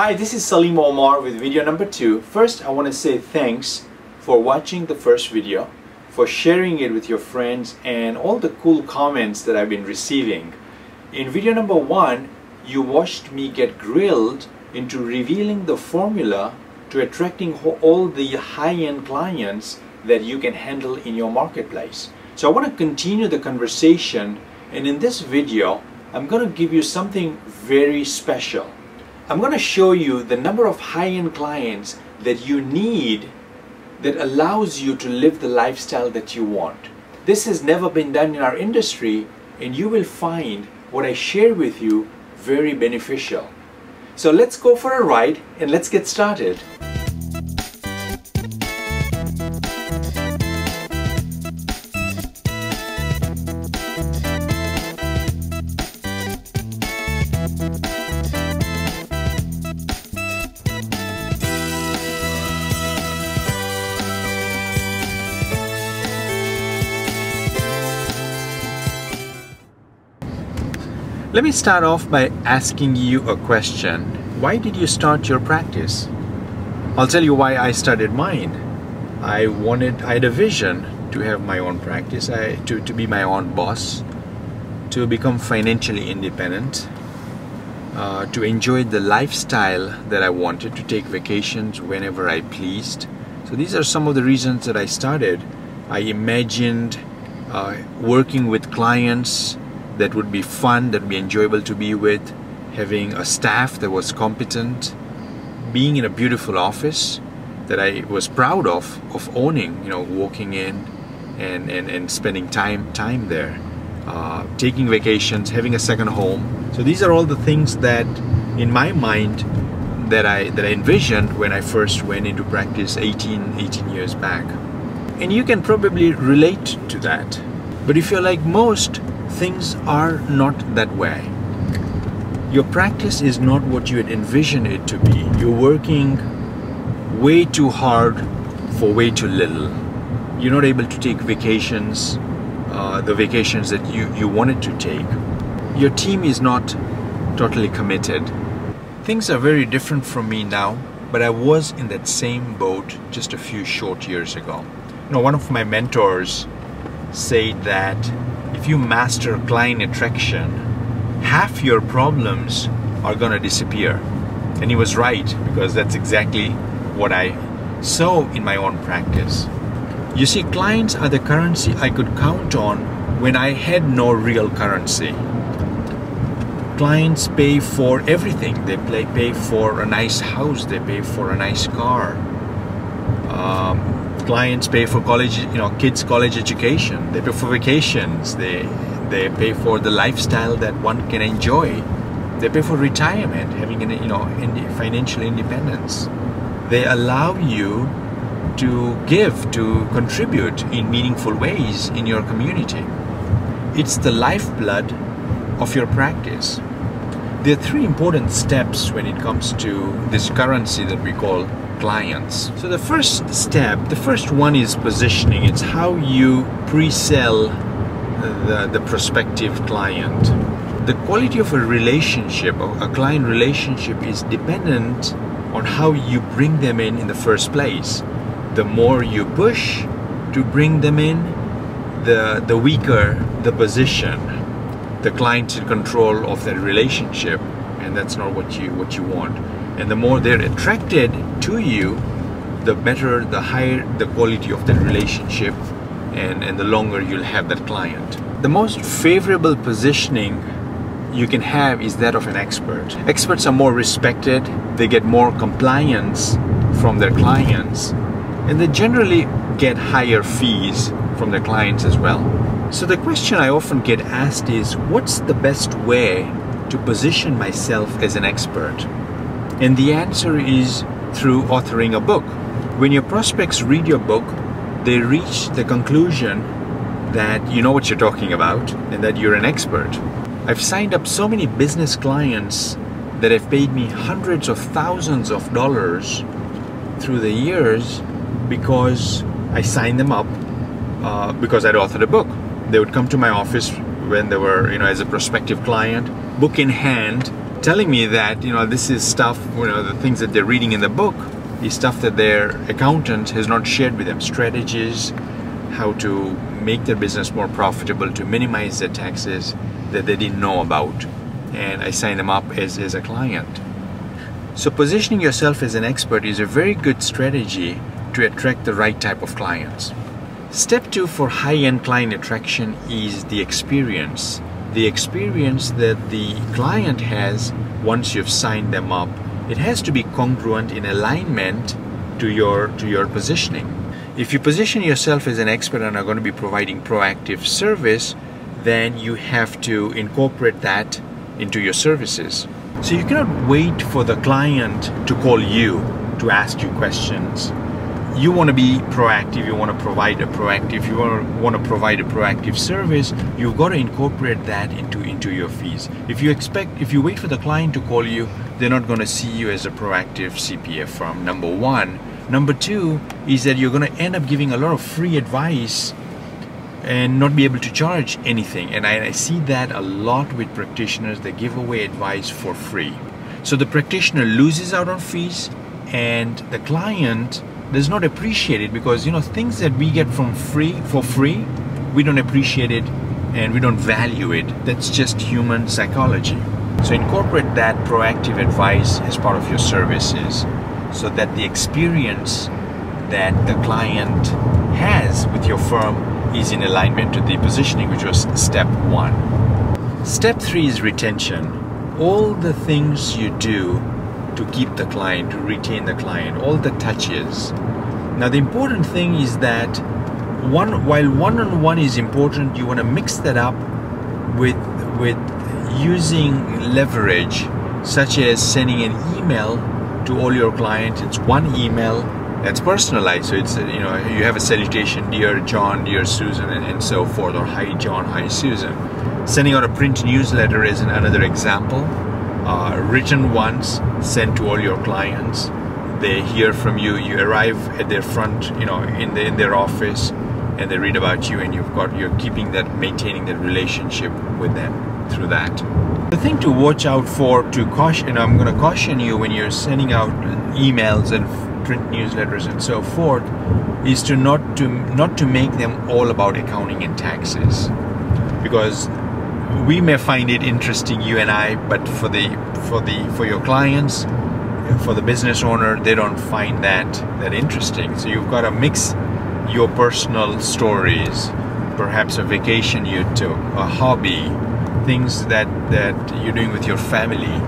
Hi, this is Salim Omar with video number 2. First, I want to say thanks for watching the first video, for sharing it with your friends, and all the cool comments that I've been receiving. In video number 1, you watched me get grilled into revealing the formula to attracting all the high-end clients that you can handle in your marketplace. So I want to continue the conversation, and in this video, I'm going to give you something very special. I'm going to show you the number of high-end clients that you need that allows you to live the lifestyle that you want. This has never been done in our industry, and you will find what I share with you very beneficial. So let's go for a ride and let's get started. Let me start off by asking you a question. Why did you start your practice? I'll tell you why I started mine. I had a vision to have my own practice, to be my own boss, to become financially independent, to enjoy the lifestyle that I wanted, to take vacations whenever I pleased. So these are some of the reasons that I started. I imagined working with clients that would be fun, that would be enjoyable to be with, having a staff that was competent, being in a beautiful office that I was proud of owning, walking in and spending time there, taking vacations, having a second home. So these are all the things that in my mind that I envisioned when I first went into practice 18 years back. And you can probably relate to that. But if you're like most, things are not that way. Your practice is not what you had envisioned it to be. You're working way too hard for way too little. You're not able to take vacations, the vacations that you wanted to take. Your team is not totally committed. Things are very different from me now, but I was in that same boat just a few short years ago. One of my mentors said that if you master client attraction, half your problems are gonna disappear. And he was right, because that's exactly what I saw in my own practice. You see, clients are the currency I could count on when I had no real currency. Clients pay for everything. They pay for a nice house, they pay for a nice car. Clients pay for college, kids' college education. They pay for vacations. They pay for the lifestyle that one can enjoy. They pay for retirement, having financial independence. They allow you to give, to contribute in meaningful ways in your community. It's the lifeblood of your practice. There are 3 important steps when it comes to this currency that we call clients. So the first step, the first one is positioning. It's how you pre-sell the prospective client. The quality of a relationship, a client relationship, is dependent on how you bring them in the first place. The more you push to bring them in, the weaker the position. The client's in control of that relationship, and that's not what you want. And the more they're attracted to you, the better, the higher the quality of that relationship, and the longer you'll have that client. The most favorable positioning you can have is that of an expert. Experts are more respected, they get more compliance from their clients, and they generally get higher fees from their clients as well. So the question I often get asked is, what's the best way to position myself as an expert? And the answer is through authoring a book. When your prospects read your book, they reach the conclusion that you know what you're talking about and that you're an expert. I've signed up so many business clients that have paid me hundreds of thousands of dollars through the years because I signed them up because I'd authored a book. They would come to my office when they were, as a prospective client, book in hand, telling me that, you know, this is stuff, you know, the things that they're reading in the book is stuff that their accountant has not shared with them. Strategies, how to make their business more profitable, to minimize their taxes that they didn't know about. And I sign them up as a client. So positioning yourself as an expert is a very good strategy to attract the right type of clients. Step 2 for high-end client attraction is the experience. The experience that the client has once you've signed them up. It has to be congruent in alignment to your positioning. If you position yourself as an expert and are going to be providing proactive service, then you have to incorporate that into your services. So you cannot wait for the client to call you to ask you questions. You want to be proactive, you want to provide a proactive, you want to provide a proactive service, you've got to incorporate that into your fees. If you wait for the client to call you, they're not going to see you as a proactive CPA firm, number one. Number two is that you're going to end up giving a lot of free advice and not be able to charge anything. And I see that a lot with practitioners. They give away advice for free. So the practitioner loses out on fees and the client does not appreciate it, because, you know, things that we get for free, we don't appreciate it and we don't value it. That's just human psychology. So incorporate that proactive advice as part of your services so that the experience that the client has with your firm is in alignment to the positioning, which was step 1. Step 3 is retention. All the things you do to keep the client, to retain the client, all the touches. Now the important thing is that while one-on-one is important, you want to mix that up with using leverage, such as sending an email to all your clients. It's one email that's personalized, so it's, you know, you have a salutation, dear John, dear Susan, and so forth, or hi John, hi Susan. Sending out a print newsletter is another example. Written once, sent to all your clients. They hear from you. You arrive at their front, you know, in their office, and they read about you, and you're keeping that, maintaining that relationship with them through that. The thing to watch out for, to caution, and I'm going to caution you when you're sending out emails and print newsletters and so forth, is to not to make them all about accounting and taxes, because we may find it interesting, you and I, but for your clients, for the business owner, they don't find that interesting. So you've got to mix your personal stories, perhaps a vacation you took, a hobby, things that you're doing with your family.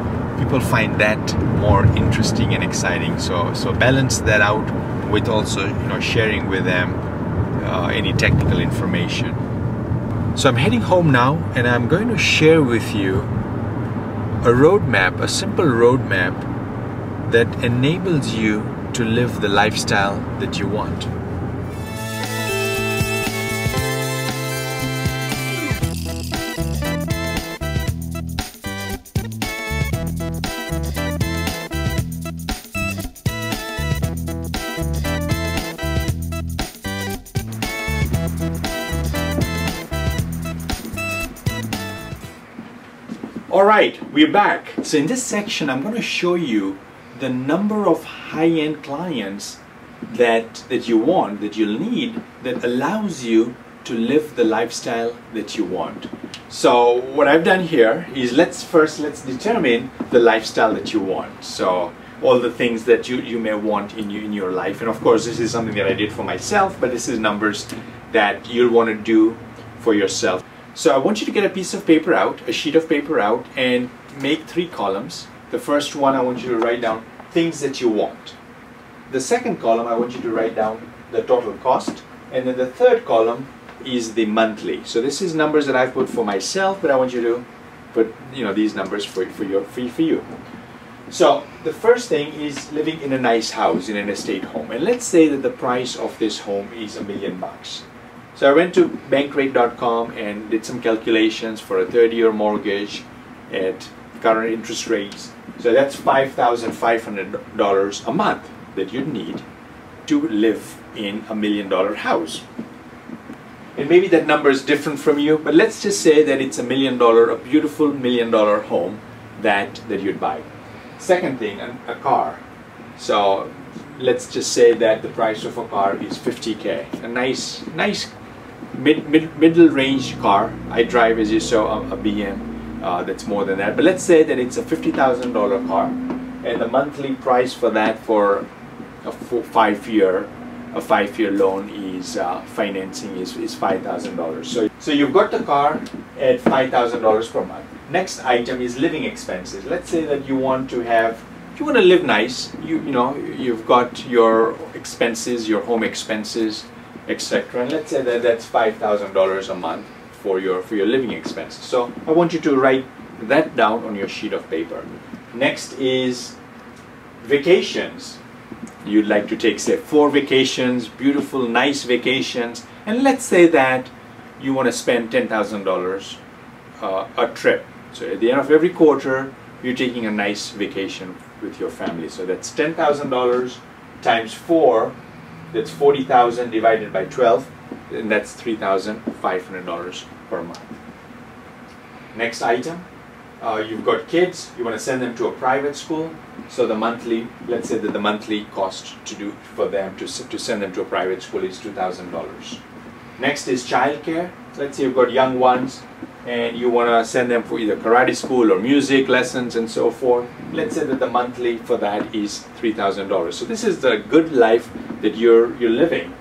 People find that more interesting and exciting. So balance that out with also, you know, sharing with them any technical information. So I'm heading home now, and I'm going to share with you a roadmap, a simple roadmap that enables you to live the lifestyle that you want. Alright, we're back. So in this section, I'm going to show you the number of high-end clients that you want, that you'll need, that allows you to live the lifestyle that you want. So what I've done here is let's determine the lifestyle that you want. So all the things that you may want in your life. And of course, this is something that I did for myself, but this is numbers that you'll want to do for yourself. So I want you to get a piece of paper out, a sheet of paper out, and make 3 columns. The first one, I want you to write down things that you want. The second column, I want you to write down the total cost. And then the third column is the monthly. So this is numbers that I've put for myself, but I want you to put, you know, these numbers for you. So the first thing is living in a nice house, in an estate home. And let's say that the price of this home is $1 million. So I went to bankrate.com and did some calculations for a 30-year mortgage at current interest rates. So that's $5,500 a month that you'd need to live in $1 million house. And maybe that number is different from you, but let's just say that it's $1 million, a beautiful $1 million home, that you'd buy. Second thing, a car. So let's just say that the price of a car is 50K, a nice middle range car. I drive, as you saw, a BM that's more than that, but let's say that it's a $50,000 car, and the monthly price for that for a 5-year loan is financing is $5,000. So you've got the car at $5,000 per month. Next item is living expenses. Let's say that you want to live nice. You've got your expenses, your home expenses, etc. And let's say that that's $5,000 a month for your living expenses. So I want you to write that down on your sheet of paper. Next is vacations. You'd like to take, say, 4 vacations, beautiful, nice vacations, and let's say that you want to spend $10,000 a trip. So at the end of every quarter, you're taking a nice vacation with your family. So that's $10,000 times 4, that's $40,000 divided by 12, and that's $3,500 per month. Next item, you've got kids, you want to send them to a private school. So the monthly, let's say that the monthly cost for them to send them to a private school is $2,000. Next is childcare. Let's say you've got young ones and you want to send them for either karate school or music lessons and so forth. Let's say that the monthly for that is $3,000. So this is the good life that you're living.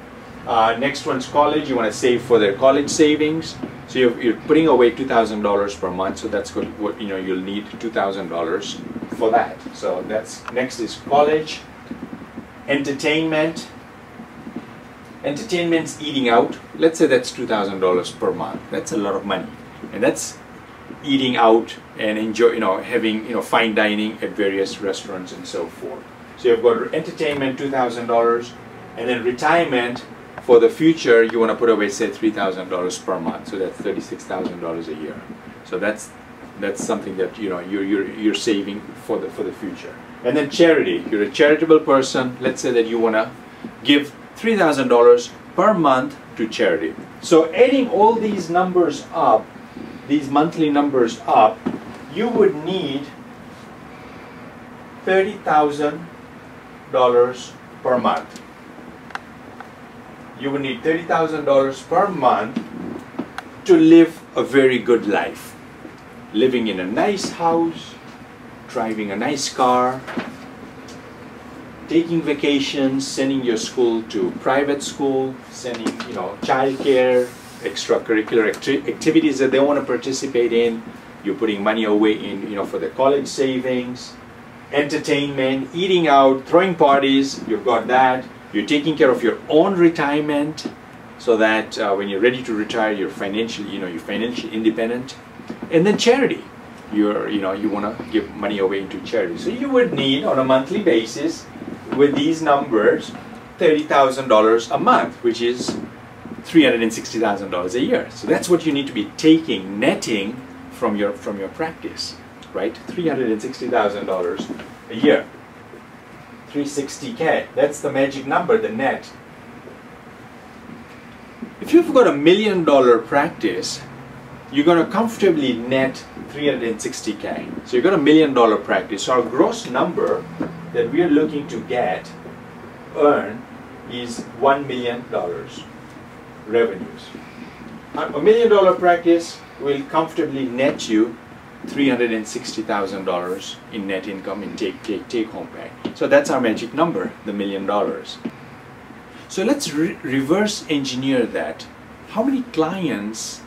Next one's college. You want to save for their college savings. So you're putting away $2,000 per month. So that's good. You'll need $2,000 for that. So next is college. Entertainment. Entertainment's eating out. Let's say that's $2,000 per month. That's a lot of money, and that's eating out and having fine dining at various restaurants and so forth. So you've got entertainment, $2,000, and then retirement for the future. You want to put away, say, $3,000 per month. So that's $36,000 a year. So that's something that you're saving for the future. And then charity. You're a charitable person. Let's say that you want to give $3,000 per month to charity. So adding all these numbers up, these monthly numbers up, you would need $30,000 per month. You would need $30,000 per month to live a very good life. Living in a nice house, driving a nice car, taking vacations, sending your school to private school, sending childcare, extracurricular activities that they want to participate in. You're putting money away in for the college savings, entertainment, eating out, throwing parties. You've got that. You're taking care of your own retirement, so that when you're ready to retire, you're financially independent. And then charity. You want to give money away into charity. So you would need, on a monthly basis, with these numbers, $30,000 a month, which is $360,000 a year. So that's what you need to be netting from your practice, right? $360,000 a year. 360K. That's the magic number, the net. If you've got $1 million practice, you're going to comfortably net 360K. So you've got $1 million practice. So our gross number that we are looking to earn is $1 million revenues. $1 million practice will comfortably net you $360,000 in net income in take home pay. So that's our magic number, the $1 million. So let's reverse engineer that. How many clients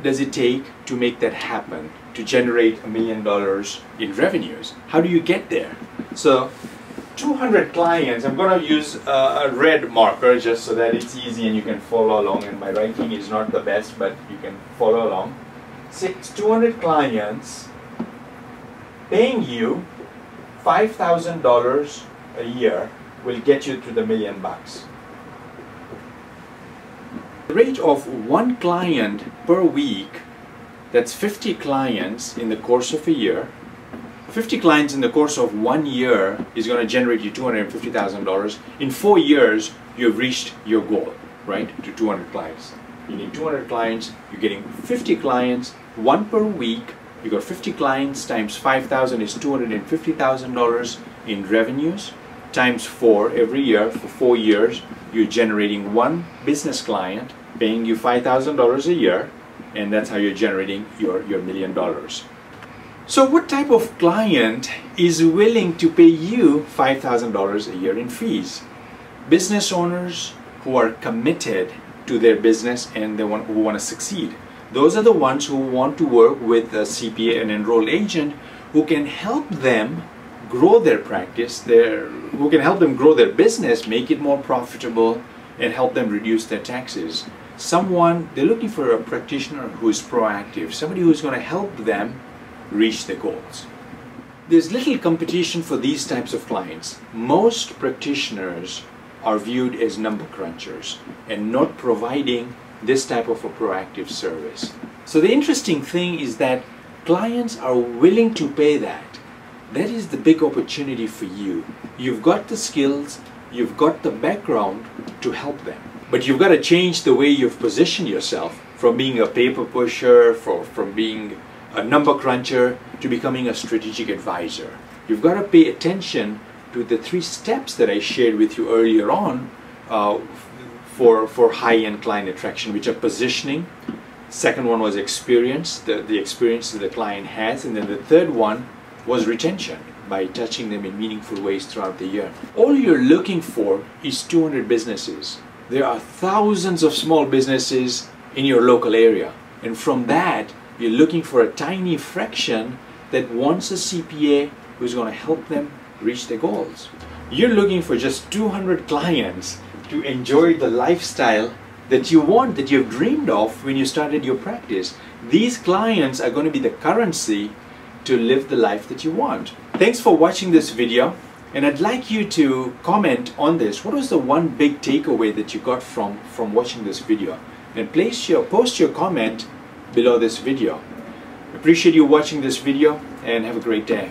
does it take to make that happen, to generate $1 million in revenues? How do you get there? So 200 clients, I'm going to use a red marker just so that it's easy and you can follow along, and my writing is not the best, but you can follow along. 200 clients paying you $5,000 a year will get you to the $1 million. The rate of 1 client per week, that's 50 clients in the course of a year. 50 clients in the course of 1 year is going to generate you $250,000. In 4 years, you've reached your goal, right? To 200 clients. You need 200 clients, you're getting 50 clients, 1 per week, You got 50 clients times 5,000 is $250,000 in revenues, times 4 every year for 4 years. You're generating one business client paying you $5,000 a year, and that's how you're generating your $1 million. So what type of client is willing to pay you $5,000 a year in fees? Business owners who are committed to their business and who want to succeed. Those are the ones who want to work with a CPA, an enrolled agent, who can help them grow their practice, who can help them grow their business, make it more profitable, and help them reduce their taxes. They're looking for a practitioner who is proactive, somebody who's going to help them reach their goals. There's little competition for these types of clients. Most practitioners are viewed as number crunchers and not providing this type of a proactive service. So the interesting thing is that clients are willing to pay that. That is the big opportunity for you. You've got the skills, you've got the background to help them. But you've got to change the way you've positioned yourself from being a paper pusher, from being a number cruncher, to becoming a strategic advisor. You've got to pay attention to the 3 steps that I shared with you earlier on for high-end client attraction, which are positioning. Second one was experience, the experience that the client has, and then the third one was retention, by touching them in meaningful ways throughout the year. All you're looking for is 200 businesses. There are thousands of small businesses in your local area, and from that you're looking for a tiny fraction that wants a CPA who's going to help them reach their goals. You're looking for just 200 clients to enjoy the lifestyle that you want, that you've dreamed of when you started your practice. These clients are going to be the currency to live the life that you want. Thanks for watching this video, and I'd like you to comment on this. What was the one big takeaway that you got from watching this video? And post your comment below this video. Appreciate you watching this video, and have a great day.